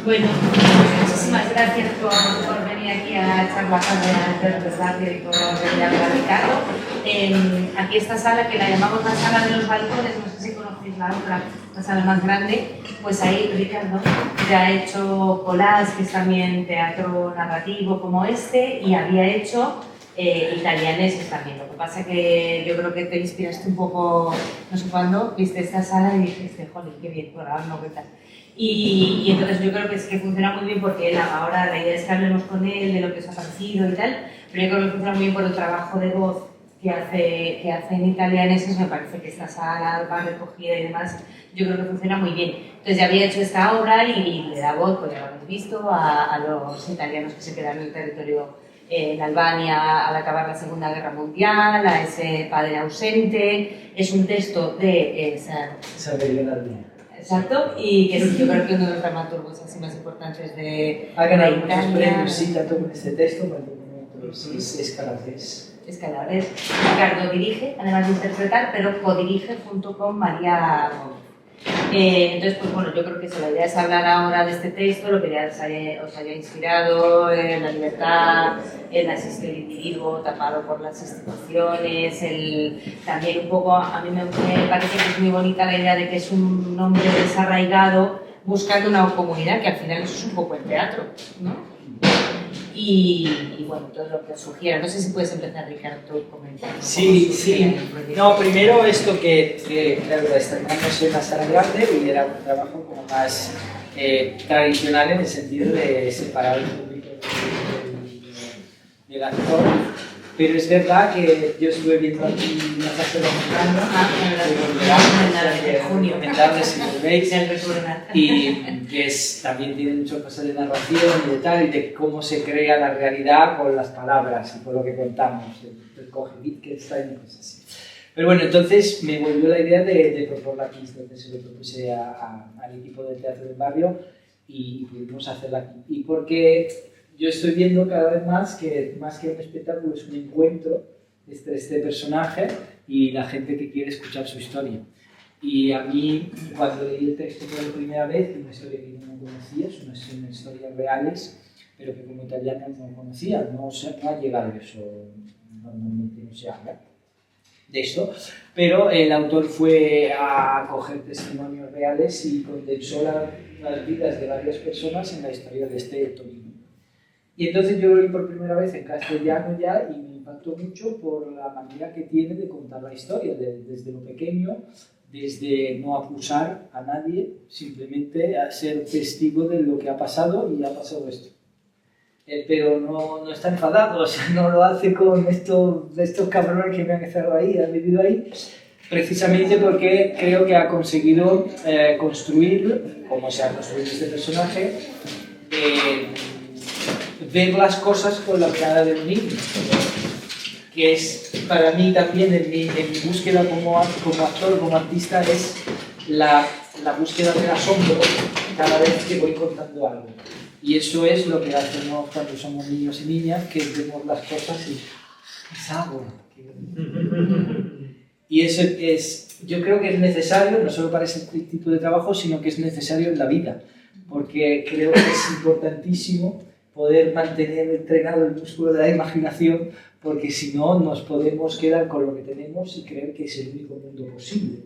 Bueno, muchísimas gracias por venir aquí a charlar de los barrios y por venir a platicarlo. Aquí esta sala, que la llamamos la sala de los balcones, no sé si conocéis la otra, la sala más grande, pues ahí Ricardo ya ha hecho collage, que es también teatro narrativo como este, y había hecho italianeses también. Lo que pasa que yo creo que te inspiraste un poco, no sé cuándo, viste esta sala y dijiste, joder, qué bien, por ahora no, qué tal. Y entonces yo creo que es que funciona muy bien porque él, ahora la idea es que hablemos con él de lo que os ha parecido y tal, pero yo creo que funciona muy bien por el trabajo de voz que hace en italianeses. Me parece que esta sala va recogida y demás, yo creo que funciona muy bien. Entonces ya había hecho esta obra y le da voz, pues ya lo habéis visto, a los italianos que se quedan en el territorio en Albania al acabar la Segunda Guerra Mundial, a ese padre ausente. Es un texto de Saberio Nardini. Exacto, y que yo creo que uno de los dramaturgos así más importantes de ha ganado muchos Italia. premios, sí, tanto con este texto como es calabrés. Es calabrés. Ricardo dirige, además de interpretar, pero codirige junto con María Gómez. Entonces, pues bueno, yo creo que la idea es hablar ahora de este texto, lo que ya os haya inspirado, la libertad, el asistir al individuo tapado por las instituciones, también un poco, a mí me parece que es muy bonita la idea de que es un hombre desarraigado buscando una comunidad, que al final eso es un poco el teatro, ¿no? Y bueno, todo lo que os sugiera. No sé si puedes empezar, Ricardo, comentando. Sí. No, primero esto que claro, estrenándose en la sala grande y era un trabajo como más tradicional en el sentido de separar el público del actor. Pero es verdad que yo estuve viendo aquí una clase de recomendables si lo veis, y que también tiene muchas cosas de narración y de tal, y de cómo se crea la realidad con las palabras y con lo que contamos, el coge que está en cosas así. Pero bueno, entonces me volvió la idea de proponerla aquí, entonces se lo propuse al equipo del Teatro del Barrio y pudimos hacerla aquí. Y porque yo estoy viendo cada vez más que un espectáculo es un encuentro entre este personaje y la gente que quiere escuchar su historia. Y a mí, cuando leí el texto por primera vez, una historia que yo no conocía, son historias reales, pero que como italiana no conocía, no ha llegado eso, normalmente no se habla de esto, pero el autor fue a coger testimonios reales y condensó las vidas de varias personas en la historia de este Tonino. Y entonces yo lo leí por primera vez en castellano ya y me impactó mucho por la manera que tiene de contar la historia, desde lo pequeño, desde no acusar a nadie, simplemente a ser testigo de lo que ha pasado y ha pasado esto. Pero no está enfadado, o sea, no lo hace con estos cabrones que me han estado ahí, han vivido ahí, precisamente porque creo que ha conseguido construir, como se ha construido este personaje, ver las cosas con la mirada de un niño, que es para mí también en mi búsqueda como actor, como artista, es la búsqueda del asombro cada vez que voy contando algo. Y eso es lo que hacemos cuando somos niños y niñas, que vemos las cosas y es algo. Y eso yo creo que es necesario, no solo para ese tipo de trabajo, sino que es necesario en la vida, porque creo que es importantísimo poder mantener entrenado el músculo de la imaginación, porque si no nos podemos quedar con lo que tenemos y creer que es el único mundo posible.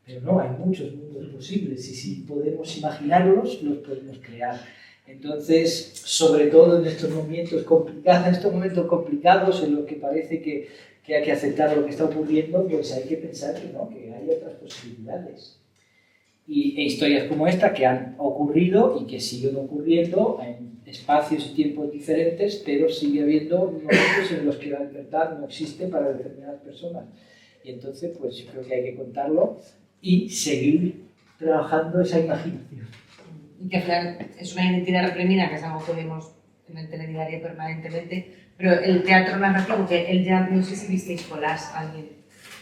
Pero no, hay muchos mundos posibles y si podemos imaginarlos, los podemos crear. Entonces, sobre todo en estos momentos complicados, en los que parece que hay que aceptar lo que está ocurriendo, pues hay que pensar que no, que hay otras posibilidades. E historias como esta que han ocurrido y que siguen ocurriendo en espacios y tiempos diferentes, pero sigue habiendo momentos en los que la libertad no existe para determinadas personas. Y entonces, pues yo creo que hay que contarlo y seguir trabajando esa imaginación. Y que al final es una identidad reprimida, que es algo que vemos en el telediario permanentemente, pero el teatro narrativo, que él ya, no sé si visteis collage, alguien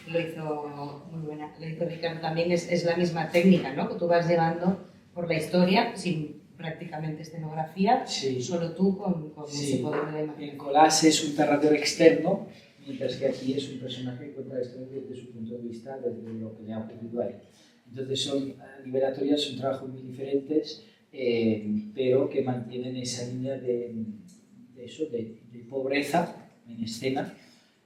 lo hizo muy buena, lo hizo Ricardo también, es la misma técnica, ¿no? Que tú vas llevando por la historia sin prácticamente escenografía, sí. Solo tú con ese poder de la imagen. El collage es un narrador externo, mientras que aquí es un personaje que cuenta la historia desde su punto de vista, desde lo que le ha ocurrido a él. Entonces son liberatorias, son trabajos muy diferentes, pero que mantienen esa línea de pobreza en escena,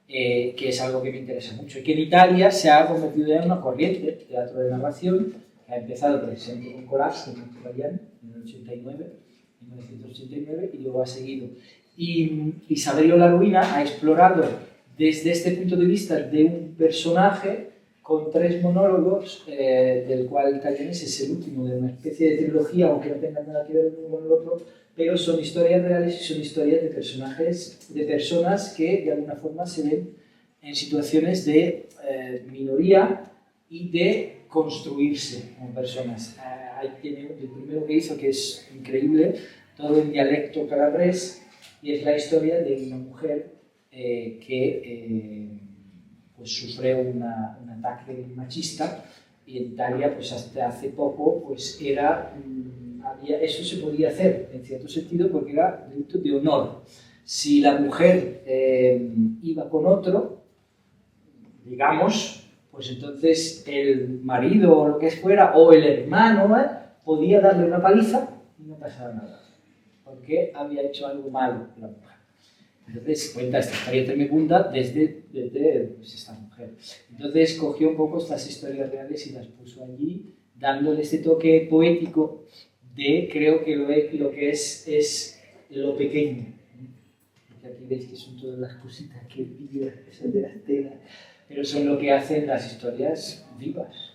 que es algo que me interesa mucho. Y que en Italia se ha convertido ya en una corriente, teatro de narración, que ha empezado precisamente con Corazza en Italiano, en el 1989, y luego ha seguido. Y Saverio Laruina ha explorado desde este punto de vista de un personaje con 3 monólogos, del cual Italianes es el último de una especie de trilogía, aunque no tengan nada que ver el uno con el otro, pero son historias reales y son historias de personajes, de personas que de alguna forma se ven en situaciones de minoría y de construirse como personas. Ahí tiene el primero que hizo, que es increíble, todo en dialecto calabrés, y es la historia de una mujer que pues sufre un ataque machista, y en Italia pues hasta hace poco pues eso se podía hacer en cierto sentido porque era delito de honor. Si la mujer iba con otro, digamos, pues entonces el marido o lo que fuera, o el hermano, podía darle una paliza y no pasaba nada, porque había hecho algo malo la mujer. Entonces cuenta esta historia tremenda desde pues, esta mujer. Entonces cogió un poco estas historias reales y las puso allí, dándole este toque poético de, creo que lo que es lo pequeño. Porque aquí veis que son todas las cositas que pillan, esas de las telas, pero son lo que hacen las historias vivas.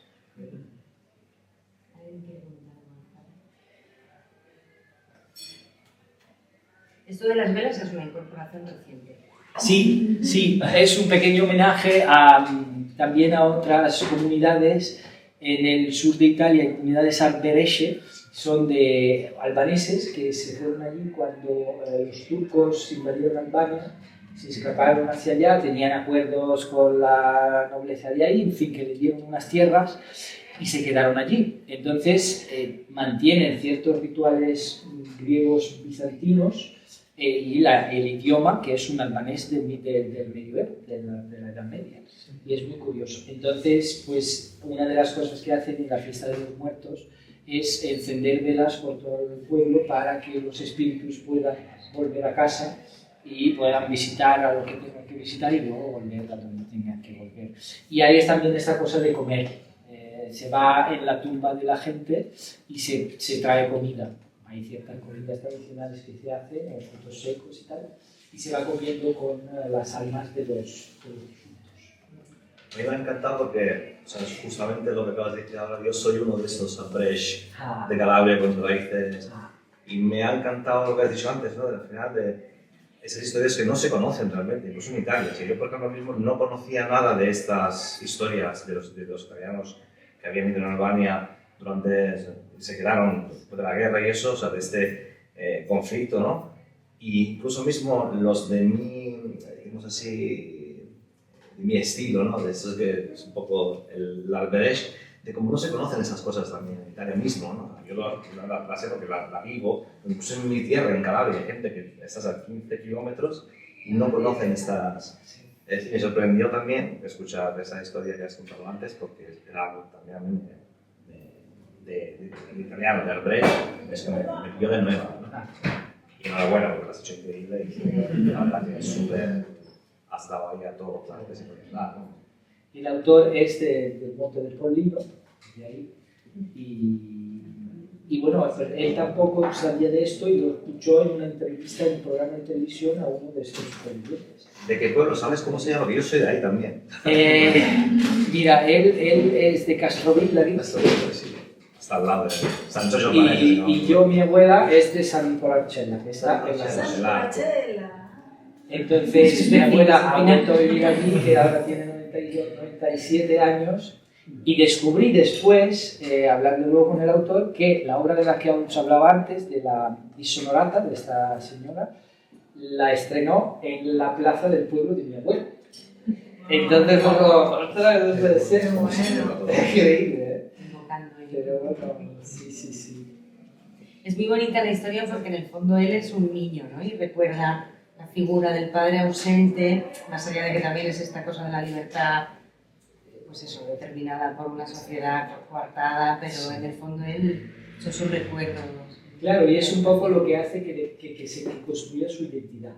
Esto de las velas es una incorporación reciente. Sí, sí, es un pequeño homenaje también a otras comunidades en el sur de Italia, comunidades albereshe, son de albaneses que se fueron allí cuando los turcos invadieron Albania, se escaparon hacia allá, tenían acuerdos con la nobleza de ahí, en fin, que les dieron unas tierras y se quedaron allí. Entonces mantienen ciertos rituales griegos bizantinos, y el idioma, que es un albanés del medioevo, de la Edad Media, y es muy curioso. Entonces, pues una de las cosas que hacen en la fiesta de los muertos es encender velas por todo el pueblo para que los espíritus puedan volver a casa y puedan visitar a lo que tengan que visitar y luego volver a donde tengan que volver. Y ahí es también esta cosa de comer. Se va en la tumba de la gente y se trae comida. Hay ciertas comidas tradicionales que se hacen, frutos secos y tal, y se va comiendo con las almas de los difuntos. A mí me ha encantado porque, o sea, es justamente lo que acabas de decir ahora, yo soy uno de estos Albrecht de Calabria con raíces, y me ha encantado lo que has dicho antes, ¿no? Al final de esas historias que no se conocen realmente, incluso en Italia. Si yo, por ejemplo, mismo no conocía nada de estas historias de los italianos que habían ido en Albania se quedaron después de la guerra y eso, o sea, de este conflicto, ¿no? Y incluso mismo los de mi, digamos así, de mi estilo, ¿no? De eso que es un poco el Albrecht, de cómo no se conocen esas cosas también en Italia mismo, ¿no? Yo la sé porque la vivo, incluso en mi tierra, en Calabria, hay gente que está a 15 kilómetros y no conocen estas. Me sorprendió también escuchar esa historia que has contado antes, porque era algo también a mí del italiano, de Albrecht, es que me pilló de nuevo, ¿no? Y enhorabuena porque lo has hecho increíble y la verdad que es súper, has dado ahí a todo lo que se puede dar, ¿no? El autor es del Monte del Pollino, de ahí, y bueno, él tampoco sabía de esto y lo escuchó en una entrevista en un programa de televisión a uno de estos supervivientes. ¿De qué pueblo? ¿Sabes cómo se llama? Que yo soy de ahí también. Mira, él es de Castrovillari. Sí. Está al lado de San Giorgio Panelli, ¿no? Y yo, mi abuela, es de San Nicolarcella, que está en la San Nicolarcella. Entonces, mi abuela ha vuelto a vivir allí, que ahora tiene 97 años, y descubrí después, hablando luego con el autor, que la obra de la que os hablaba antes, de la Dissonorata, de esta señora, la estrenó en la plaza del pueblo de mi abuela. Entonces, fue como, ostras, no puede ser, increíble, ¿eh? Pero bueno, sí. Es muy bonita la historia porque en el fondo él es un niño, ¿no? Y recuerda la figura del padre ausente, más allá de que también es esta cosa de la libertad, pues eso, determinada por una sociedad coartada, pero en el fondo él, son sus recuerdos. Claro, y es un poco lo que hace que se construya su identidad.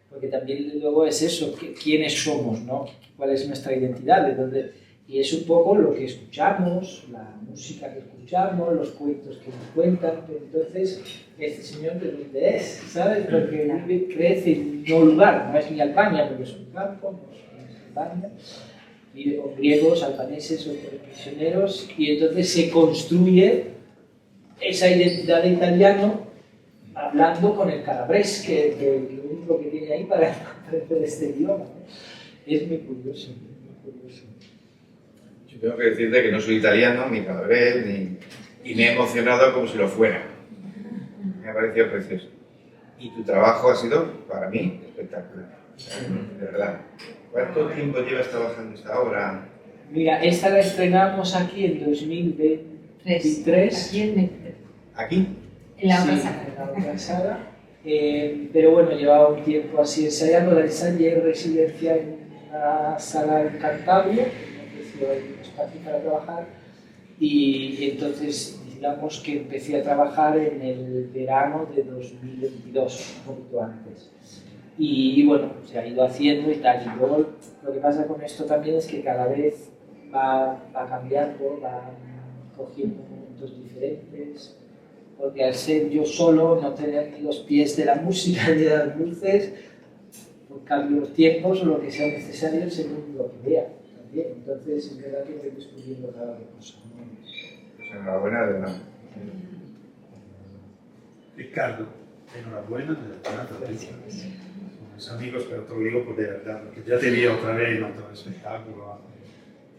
Porque también luego es eso, quiénes somos, ¿no? ¿Cuál es nuestra identidad? ¿De dónde? Y es un poco lo que escuchamos, la música que escuchamos, los cuentos que nos cuentan. Pero entonces, este señor de dónde es, ¿sabes? Porque vive, crece en un lugar, no es ni Albania, porque es un campo, no es Albania. Vive con griegos, albaneses, otros prisioneros, y entonces se construye esa identidad de italiano hablando con el calabrés, que lo único que tiene ahí para aprender este idioma, ¿no? Es muy curioso, muy curioso. Yo tengo que decirte que no soy italiano, ni calabrés, y me he emocionado como si lo fuera. Me ha parecido precioso. Y tu trabajo ha sido, para mí, espectacular. De verdad. ¿Cuánto tiempo llevas trabajando esta obra? Mira, esta la estrenamos aquí en 2023. Aquí en México. ¿Aquí? En la otra Sí, sala. en la otra sala. Pero bueno, llevaba un tiempo así ensayando. La ensayé en residencia en una sala en Cantabria, que me ofreció un espacio para trabajar. Y entonces, digamos que empecé a trabajar en el verano de 2022, un poquito antes. Y bueno, se ha ido haciendo y tal. Y luego lo que pasa con esto también es que cada vez va cambiando, va cogiendo momentos diferentes. Porque al ser yo solo, no tener ni los pies de la música ni de las luces, pues cambio los tiempos o lo que sea necesario según lo que vea también. Entonces, es verdad que voy descubriendo cada cosa. Pues enhorabuena, de verdad. Ricardo, enhorabuena, de verdad. Somos amigos, pero te lo digo por de verdad, porque ya te vi otra vez en otro espectáculo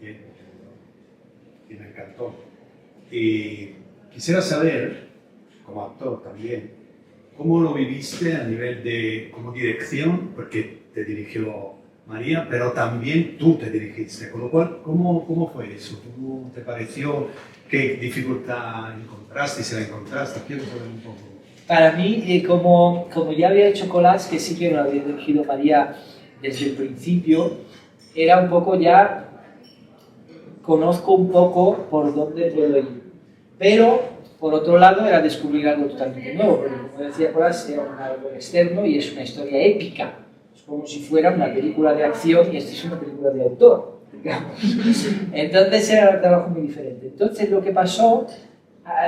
y me encantó. Y quisiera saber, como actor también, ¿cómo lo viviste a nivel de como dirección? Porque te dirigió María, pero también tú te dirigiste, con lo cual, ¿cómo fue eso? ¿Cómo te pareció? ¿Qué dificultad encontraste? Si la encontraste, quiero saber un poco. Para mí, como ya había hecho collage, que sí que lo había dirigido María desde el principio, era un poco ya, conozco un poco por dónde puedo ir. Pero, por otro lado, era descubrir algo totalmente nuevo, porque como decía collage, era algo externo y es una historia épica. Es como si fuera una película de acción y esta es una película de autor, digamos. Entonces era un trabajo muy diferente. Entonces lo que pasó,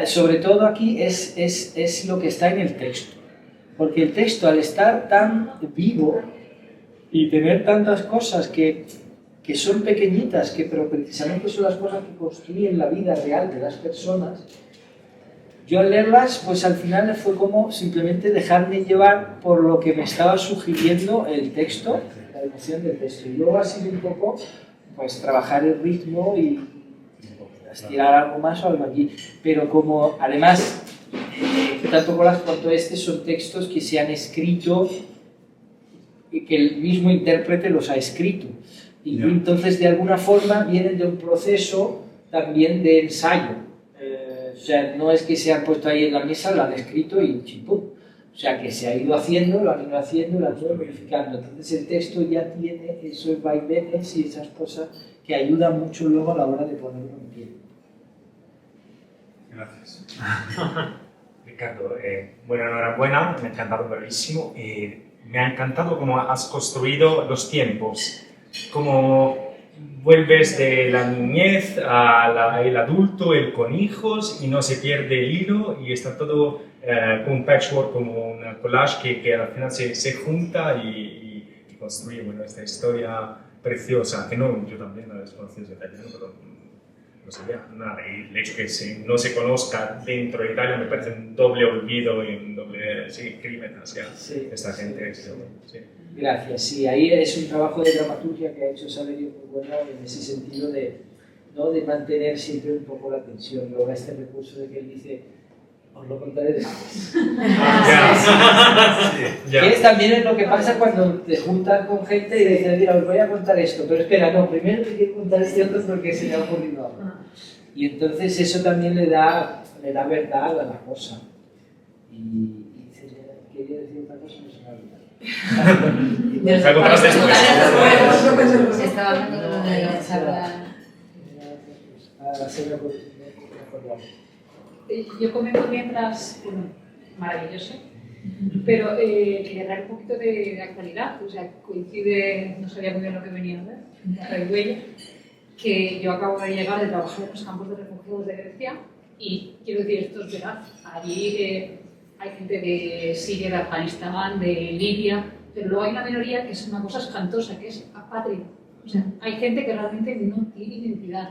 sobre todo aquí, es lo que está en el texto. Porque el texto, al estar tan vivo y tener tantas cosas que son pequeñitas, pero precisamente son las cosas que construyen la vida real de las personas, yo al leerlas, pues al final fue como simplemente dejarme llevar por lo que me estaba sugiriendo el texto, la emoción del texto. Y luego ha sido un poco, pues trabajar el ritmo y estirar algo más o algo aquí. Pero como, además, tanto collage cuanto este son textos que se han escrito y que el mismo intérprete los ha escrito. Y entonces, de alguna forma, vienen de un proceso también de ensayo. O sea, no es que se han puesto ahí en la mesa, lo han escrito y chimpum. O sea, que se ha ido haciendo, lo han ido haciendo, lo han ido modificando. Entonces el texto ya tiene esos vaivenes y esas cosas que ayudan mucho luego a la hora de ponerlo en pie. Gracias. Ricardo, bueno, enhorabuena, me ha encantado bellísimo. Me ha encantado cómo has construido los tiempos, cómo vuelves de la niñez al adulto, el con hijos, y no se pierde el hilo, y está todo un patchwork, como un collage que al final se junta y construye, bueno, esta historia preciosa, que no, yo también la desconocía de italiano, pero no sabía nada, y el hecho que no se conozca dentro de Italia me parece un doble olvido y un doble crimen hacia esta gente. Sí. Gracias, sí, ahí es un trabajo de dramaturgia que ha hecho Saverio muy bueno en ese sentido de mantener siempre un poco la tensión. Luego este recurso de que él dice, os lo contaré después. Que es también lo que pasa cuando te juntas con gente y dices, mira, os voy a contar esto, pero espera, no, primero te quiero contar este otro porque se me ha ocurrido algo. Y entonces eso también le da verdad a la cosa. Y quería decir otra cosa, no se me ha olvidado. Algo más después. Se estaba hablando de la charla. A la cena por Yo comento mientras, bueno, maravilloso. Pero quería traer un poquito de actualidad, o sea, coincide, no sabía muy bien lo que venía a ver, en Huella, que yo acabo de llegar de trabajar en los campos de refugiados de Grecia y quiero decir, esto es verdad, allí hay gente de Siria, de Afganistán, de Libia, pero luego hay una minoría que es una cosa espantosa, que es apátrida. O sea, hay gente que realmente no tiene identidad.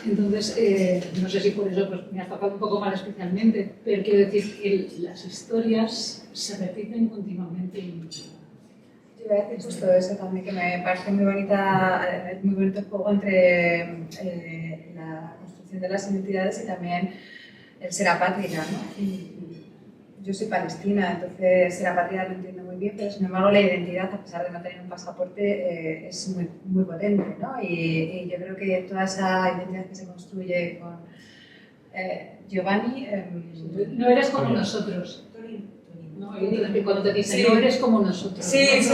Entonces, no sé si por eso pues, me ha tocado un poco más especialmente, pero quiero decir que las historias se repiten continuamente. Yo iba a decir justo eso también, que me parece muy bonito el juego entre la construcción de las identidades y también el ser apátrida, ¿no? Yo soy palestina, entonces ser apátrida lo entiendo muy bien, pero sin embargo la identidad, a pesar de no tener un pasaporte, es muy, muy potente, ¿no? Y yo creo que toda esa identidad que se construye con Giovanni... no eres como nosotros. No, y cuando te dicen, no eres como nosotros. Sí, sí.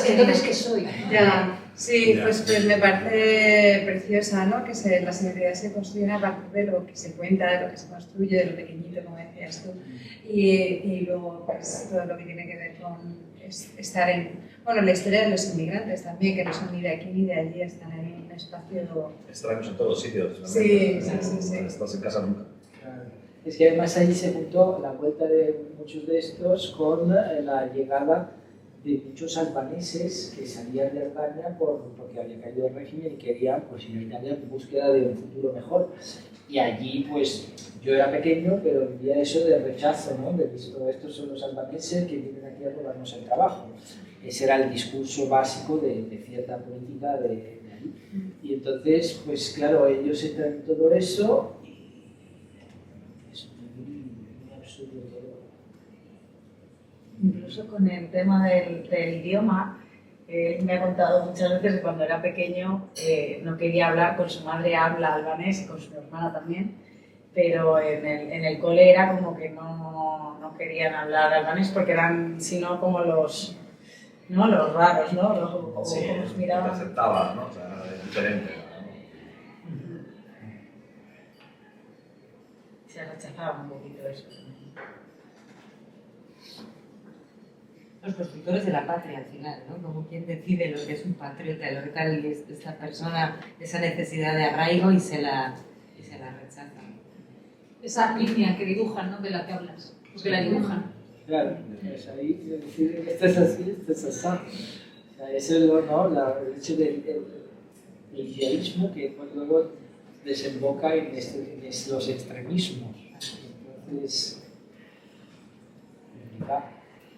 Entonces, ¿qué soy? Ya. Sí, pues me parece preciosa, ¿no? Que las identidades se construyen a partir de lo que se cuenta, de lo que se construye, de lo pequeñito, como decías tú. Y luego, pues, todo lo que tiene que ver con estar en... Bueno, la historia de los inmigrantes también, que no son ni de aquí ni de allí, están en un espacio... Extraños en todos sitios. Sí. Estás en casa nunca. Es que además ahí se juntó la vuelta de muchos de estos con la llegada de muchos albaneses que salían de Albania porque había caído el régimen y querían pues, ir a Italia en búsqueda de un futuro mejor. Y allí, pues, yo era pequeño, pero vivía eso de rechazo, ¿no? De visto, estos son los albaneses que vienen aquí a robarnos el trabajo. Ese era el discurso básico de cierta política de allí. Y entonces, pues claro, ellos entran en todo eso. Incluso con el tema del idioma, me ha contado muchas veces que cuando era pequeño no quería hablar, con su madre habla albanés y con su hermana también, pero en el cole era como que no querían hablar albanés porque eran, sino como los raros, ¿no? Sí, los miraban. te aceptaba, ¿no? O sea, era diferente. Se rechazaba un poquito eso. Los constructores de la patria al final, ¿no? Como quien decide lo que es un patriota, lo que tal es esta persona, esa necesidad de arraigo y se la rechaza. Esa línea que dibujan, ¿no? De la que hablas, porque la dibujan. Claro, pues ahí decir esto es así, esto es así. O sea, eso es el hecho del idealismo que luego desemboca en los extremismos. Entonces,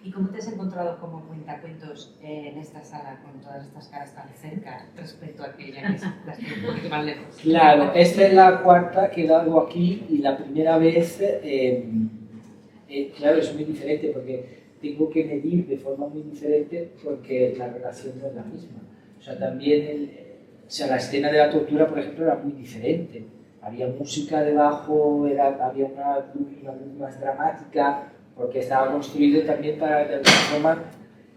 ¿Y cómo te has encontrado como cuentacuentos en esta sala con todas estas caras tan cerca respecto a aquella que las tiene un poquito más lejos? Claro, esta es la cuarta que hago aquí y la primera vez, claro, es muy diferente porque tengo que medir de forma muy diferente porque la relación no es la misma. O sea, también la escena de la tortura, por ejemplo, era muy diferente. Había música debajo, había una luz más dramática, porque estaba construido también para, de alguna forma,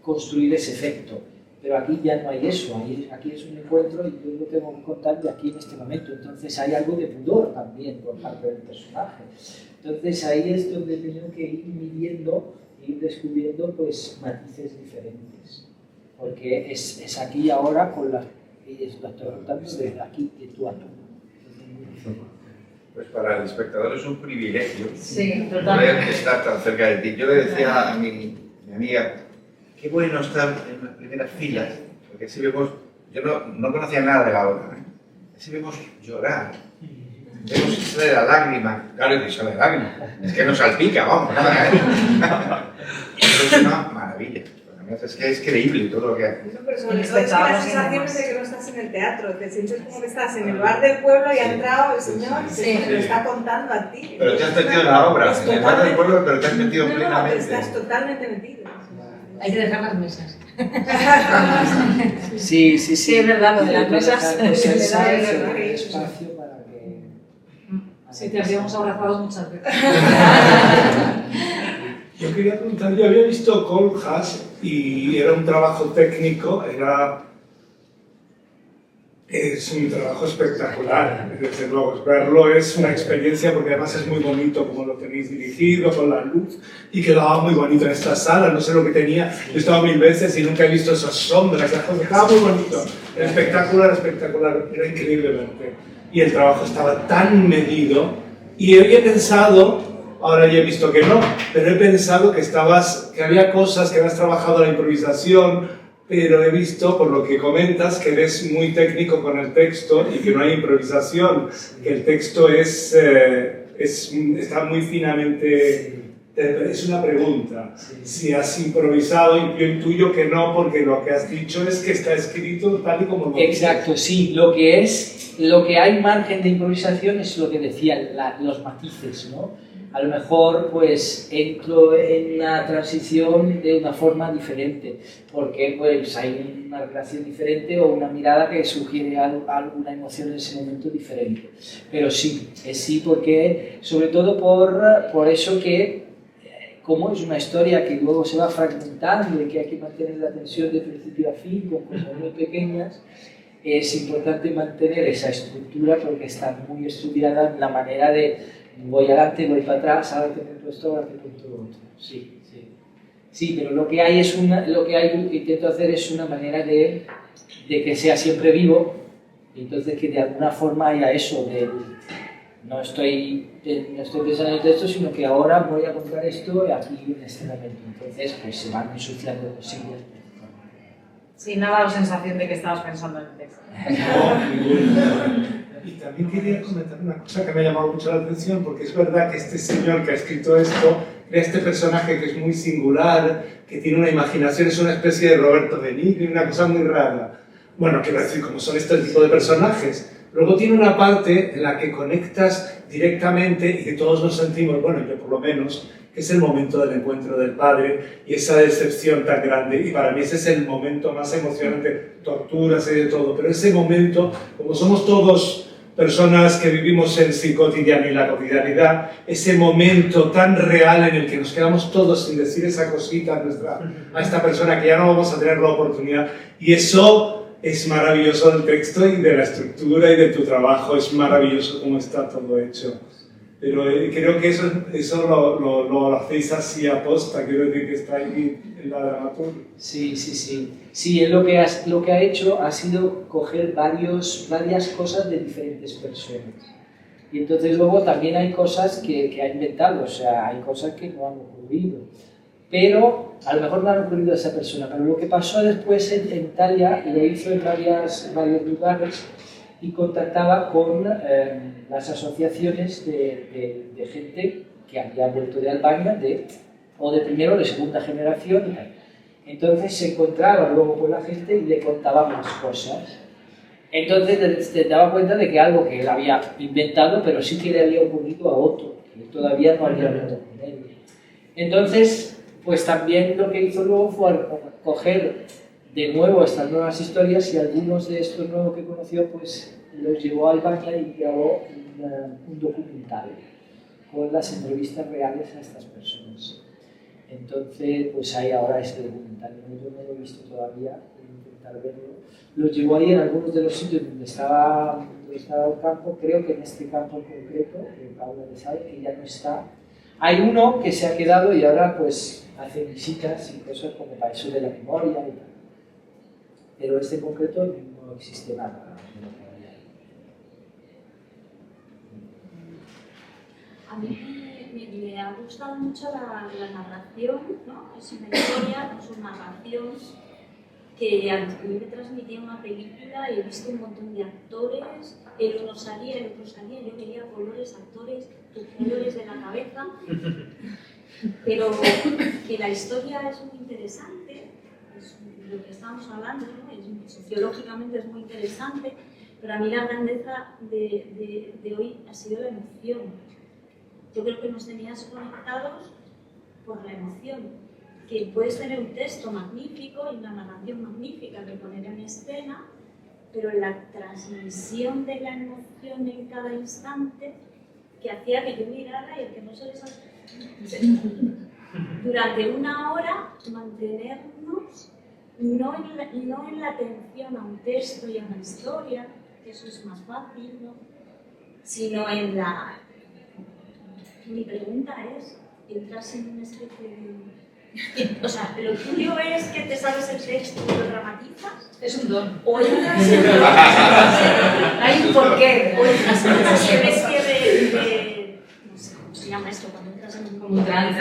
construir ese efecto. Pero aquí ya no hay eso, aquí es un encuentro y yo lo tengo que contar de aquí en este momento. Entonces hay algo de pudor también por parte del personaje. Entonces ahí es donde tengo que ir midiendo, ir descubriendo pues, matices diferentes. Porque es aquí y ahora con las... lo estoy contando desde aquí, de tú a tú. Pues para el espectador es un privilegio poder estar tan cerca de ti. Yo le decía a mi amiga, qué bueno estar en las primeras filas, porque así vemos, yo no conocía nada de la obra, así vemos llorar, vemos que sale la lágrima, claro que sale la lágrima, es que nos salpica, vamos, es una maravilla. Es que es creíble todo lo que hace. Pero sobre todo es que la sensación es de que no estás en el teatro, te sientes como que estás en el bar del pueblo y ha entrado el señor y te lo está contando a ti. Pero te has metido en la obra, en el bar del pueblo, pero te has metido plenamente. Estás totalmente metido. Hay que dejar las mesas. Sí, es verdad, lo de las mesas es espacio para que... Sí, te habíamos abrazado muchas veces. Yo quería preguntar, yo había visto Coljas y era un trabajo técnico, era Es un trabajo espectacular, desde luego. Verlo es una experiencia porque además es muy bonito como lo tenéis dirigido, con la luz, y quedaba muy bonito en esta sala. No sé lo que tenía, yo he estado 1000 veces y nunca he visto esas sombras, esas cosas. Estaba muy bonito, era espectacular, espectacular, era increíble verte. Y el trabajo estaba tan medido, y había pensado, ahora ya he visto que no, pero he pensado que había cosas que habías trabajado la improvisación, pero he visto, por lo que comentas, que eres muy técnico con el texto y que no hay improvisación, que el texto está muy finamente... Es una pregunta. Si has improvisado, y yo intuyo que no, porque lo que has dicho es que está escrito tal y como lo Exacto, sí. Lo que hay margen de improvisación es lo que decía, los matices, ¿no? A lo mejor pues entro en una transición de una forma diferente, porque pues hay una relación diferente o una mirada que sugiere alguna emoción en ese momento diferente. Pero sí, es sí porque, sobre todo por eso que, como es una historia que luego se va fragmentando y que hay que mantener la tensión de principio a fin con cosas muy pequeñas, es importante mantener esa estructura porque está muy estudiada en la manera de voy adelante, voy para atrás, ahora te cuento esto, ahora te cuento lo otro. Sí, sí. Sí, pero lo que intento hacer es una manera de que sea siempre vivo, y entonces que de alguna forma haya eso, no estoy pensando en el texto, sino que ahora voy a contar esto aquí en este momento. Entonces, pues se van ensuciando cosillas. Sí, no ha dado sensación de que estabas pensando en el texto. Y también quería comentar una cosa que me ha llamado mucho la atención, porque es verdad que este señor que ha escrito esto, este personaje que es muy singular, que tiene una imaginación, es una especie de Roberto Benigni, una cosa muy rara. Bueno, quiero decir, como son este tipo de personajes. Luego tiene una parte en la que conectas directamente y que todos nos sentimos, bueno, yo por lo menos, que es el momento del encuentro del padre y esa decepción tan grande. Y para mí ese es el momento más emocionante, torturas y de todo, pero ese momento, como somos todos personas que vivimos en la cotidianidad, ese momento tan real en el que nos quedamos todos sin decir esa cosita a esta persona que ya no vamos a tener la oportunidad. Y eso es maravilloso del texto y de la estructura y de tu trabajo, es maravilloso cómo está todo hecho. Pero creo que eso lo hacéis así a posta, quiero decir que está ahí en la dramaturgia. Sí, sí, sí. Sí, él lo que ha hecho ha sido coger varias cosas de diferentes personas. Y entonces luego también hay cosas que ha inventado, o sea, hay cosas que no han ocurrido. Pero a lo mejor no han ocurrido a esa persona, pero lo que pasó después en Italia, lo hizo en varios lugares, y contactaba con las asociaciones de gente que había vuelto de Albania, o de primera o de segunda generación. Entonces se encontraba luego con la gente y le contaba más cosas. Entonces te daba cuenta de que algo que él había inventado, pero sí que le había ocurrido a otro, que todavía no había hablado con él. Entonces, pues también lo que hizo luego fue coger de nuevo estas nuevas historias, y algunos de estos nuevos que conoció pues los llevó a Albania y grabó un documental con las entrevistas reales a estas personas. Entonces pues hay ahora este documental, yo no lo he visto todavía, voy a intentar verlo. Lo llevó ahí en algunos de los sitios donde estaba el campo, creo que en este campo en concreto, de Paula de Sal, que ya no está. Hay uno que se ha quedado y ahora pues hace visitas y cosas como para eso de la memoria y tal. Pero este en concreto no existe nada. A mí me ha gustado mucho la narración, ¿no? Es una historia, no es una narración que a mí me transmitía una película y he visto un montón de actores, el uno salía, el otro salía, yo veía colores, actores, colores de la cabeza, pero que la historia es muy interesante, es lo que estamos hablando, ¿no? Sociológicamente es muy interesante, pero a mí la grandeza de hoy ha sido la emoción. Yo creo que nos tenías conectados por la emoción, que puedes tener un texto magnífico y una narración magnífica que poner en escena, pero la transmisión de la emoción en cada instante que hacía que yo mirara y el que no se les durante una hora mantenernos no en la atención a un texto y a una historia, que eso es más fácil, ¿no? Sino en la... Mi pregunta es, ¿entras en una especie de... O sea, ¿lo tuyo es que te sabes el texto y lo dramatizas? Es un don. ¿O entras en Hay un porqué. ¿O entras en una especie de... No sé, ¿cómo se llama esto? Cuando entras en Un trance,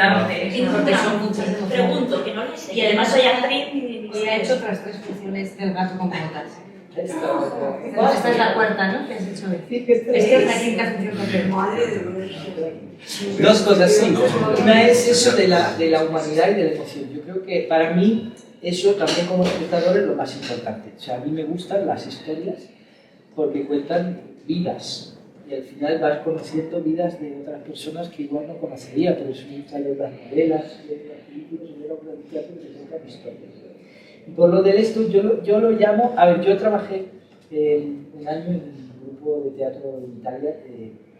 porque son muchas emociones. Pregunto, que no lo sé. Y además soy actriz y ha hecho otras 3 funciones del gato con botas. Esta es la cuarta, ¿no? Que has hecho hoy. Sí, que Es que es la quinta función que Madre de Dios. Dos cosas, sí. Una es eso de la humanidad y de la emoción. Yo creo que para mí eso también como espectador es lo más importante. O sea, a mí me gustan las historias porque cuentan vidas. Y al final vas conociendo vidas de otras personas que igual no conocería. Por eso me gusta leer las novelas, leer las películas, leer obras de teatro que cuentan historias. Y por lo del esto, yo lo llamo... A ver, yo trabajé un año en un grupo de teatro en Italia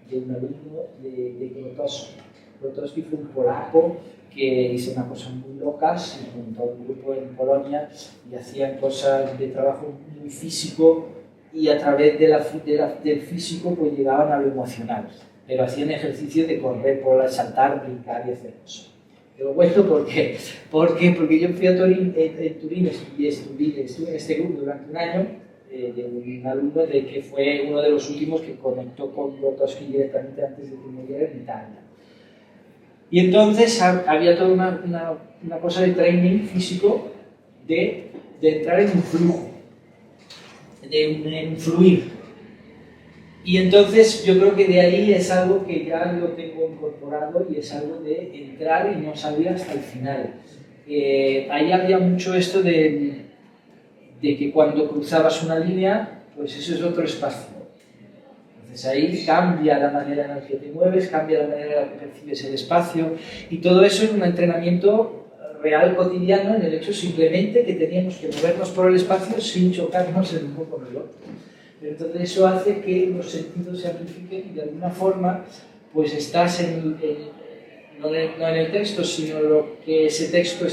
de un alumno de Grotowski. Grotowski fue un polaco que hizo una cosa muy locas y montó un grupo en Polonia y hacían cosas de trabajo muy físico y a través del físico pues llegaban a lo emocional. Pero hacían ejercicios de correr, por saltar, brincar y hacer cosas. Te lo cuento porque yo fui a Turín y estuve en este grupo durante un año de un alumno que fue uno de los últimos que conectó con Grotowski directamente antes de que muriera en Italia. Y entonces había toda una cosa de training físico de entrar en un flujo, de un fluir. Y entonces yo creo que de ahí es algo que ya lo tengo incorporado y es algo de entrar y no salir hasta el final. Ahí había mucho esto de que cuando cruzabas una línea, pues eso es otro espacio. Entonces ahí cambia la manera en la que te mueves, cambia la manera en la que percibes el espacio y todo eso en un entrenamiento real, cotidiano, en el hecho simplemente que teníamos que movernos por el espacio sin chocarnos el uno con el otro. Entonces eso hace que los sentidos se amplifiquen y de alguna forma pues estás no en el texto, sino lo que ese texto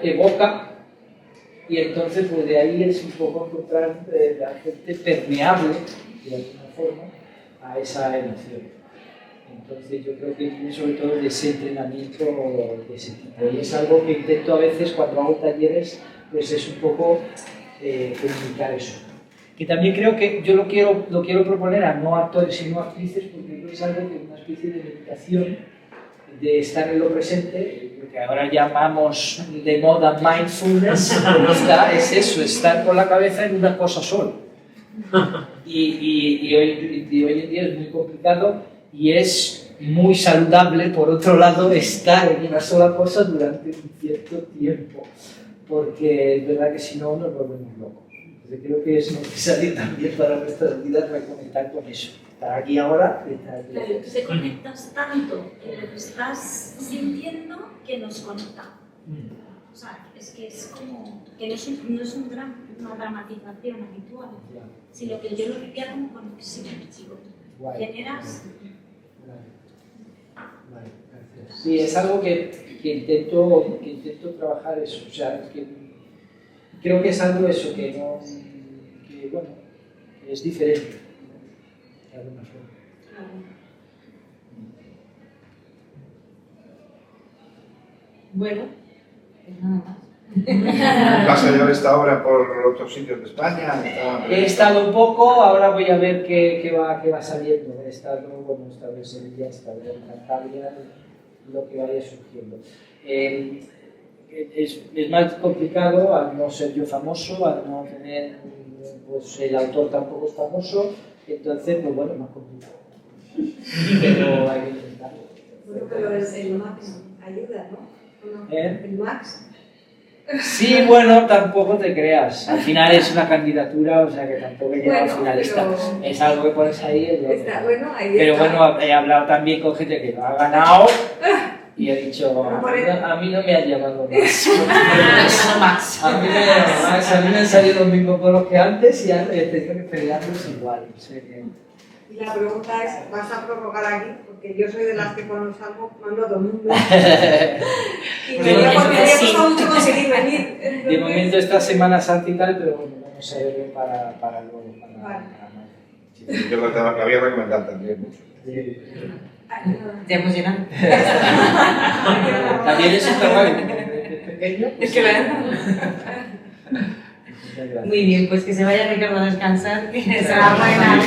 evoca y entonces pues de ahí es un poco encontrar la gente permeable de alguna forma a esa emoción. Entonces yo creo que viene sobre todo de ese entrenamiento de ese tipo y es algo que intento a veces cuando hago talleres pues es un poco comunicar eso. Que también creo que yo lo quiero proponer a no actores sino actrices porque creo que es algo que es una especie de meditación de estar en lo presente, lo que ahora llamamos de moda mindfulness, es eso, estar con la cabeza en una cosa sola. Y hoy en día es muy complicado y es muy saludable, por otro lado, estar en una sola cosa durante un cierto tiempo, porque es verdad que si no nos volvemos locos. Entonces creo que es necesario también para nuestras vidas reconectar con eso. Estar aquí ahora y estar aquí. Claro, te conectas tanto en lo que estás sintiendo que nos conecta. O sea, es que es como que no es una dramatización habitual, sino que yo lo vivía como conexión, chico. Generas... Vale, gracias. Sí, es algo que intento trabajar eso, o sea, que creo que es algo eso, que bueno, que es diferente, de alguna forma. Bueno, pues nada más. ¿Vas a llevar esta obra por otros sitios de España? He estado un poco, ahora voy a ver qué va saliendo. He estado, bueno, esta vez en Sevilla, esta vez en Cantabria, lo que vaya surgiendo. Es más complicado al no ser yo famoso, al no tener, pues el autor tampoco es famoso, entonces, pues bueno, más complicado. Pero hay que intentarlo. Bueno, pero el Max ayuda, ¿no? El Max. Sí, bueno, tampoco te creas. Al final es una candidatura, o sea que tampoco llega al final. Pero... es algo que pones ahí. Está, bueno, ahí pero está. bueno, he hablado también con gente que lo ha ganado y he dicho, a mí no me ha llamado Max. A mí me ha llamado Max. A mí me han salido los mismos por los que antes y he tenido que pelearlos igual. O sea que Y la pregunta es, ¿vas a prorrogar aquí? Porque yo soy de las que cuando salgo mando a todo el mundo. Y me había costado mucho conseguir venir. Entonces... De momento esta Semana Santa y tal, pero bueno, vamos a ver para luego. Para yo la voy a recomendar también mucho. Te hemos llenado. También es un trabajo pequeño. Es que muy bien, pues que se vaya Ricardo a descansar. Que se va a